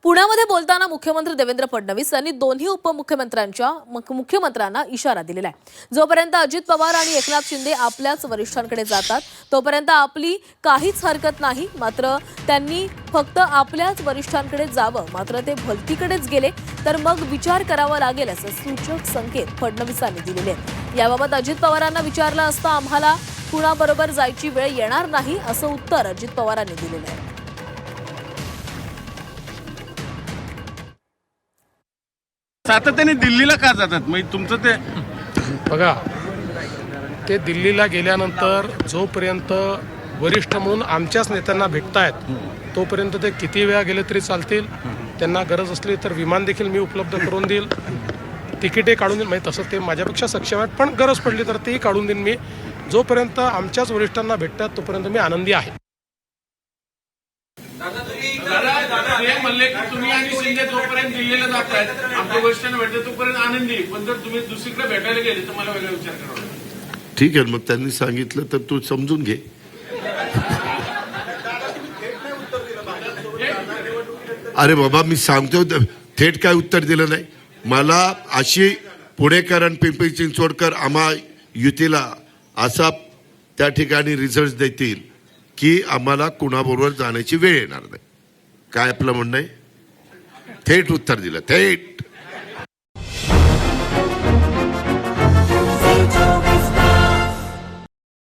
पुण्यामध्ये बोलताना मुख्यमंत्री देवेंद्र फडणवीस यांनी दोन्ही मुख्यमंत्र्यांना इशारा दिलेला आहे। जोपर्यंत अजित पवार आणि एकनाथ शिंदे आपल्याच वरिष्ठांकडे जातात तोपर्यंत आपली काहीच हरकत नाही। मात्र त्यांनी फक्त आपल्याच वरिष्ठांकडे जावं, मात्र ते भलतीकडेच गेले तर मग विचार करावा लागेल असे सूचक संकेत फडणवीसांनी दिलेले आहेत। याबाबत अजित पवारांना विचारलं असता आम्हाला कुणाबरोबर जायची वेळ येणार नाही असं उत्तर अजित पवारांनी दिलेलं आहे। सातत्याने दिल्लीला का जातात? म्हणजे तुमचं ते बघा, ते दिल्लीला गेल्यानंतर जोपर्यंत वरिष्ठ म्हणून आमच्याच नेत्यांना भेटतायत तोपर्यंत ते किती वेळा गेले तरी चालतील। त्यांना गरज असली तर विमान देखील मी उपलब्ध करून देईल, तिकीटे काढून देईल। म्हणजे तसं ते माझ्यापेक्षा सक्षम आहेत, पण गरज पडली तर तेही काढून देईन मी। जोपर्यंत आमच्याच वरिष्ठांना भेटतात तोपर्यंत मी आनंदी आहे। म्हणले की तुम्ही आणि शिंदे जोपर्यंत दिल्लीला जातायत आमच्या वरिष्ठांना भेटले तोपर्यंत आनंदी, पण जर तुम्ही दुसरीकडे भेटायला गेले तर मला वेगळा विचार करावा लागेल। ठीक आहे, मग त्यांनी सांगितलं तर तू समजून घे। अरे बाबा, मी सांगतो थेट काय उत्तर दिलं नाही मला। अशी पुणेकर आणि पिंपरी चिंचवडकर आम्हा युतीला असा त्या ठिकाणी रिझल्ट देतील की आम्हाला कुणाबरोबर जाण्याची वेळ येणार नाही। काय आपलं म्हणणं आहे? थेट उत्तर दिलं, थेट।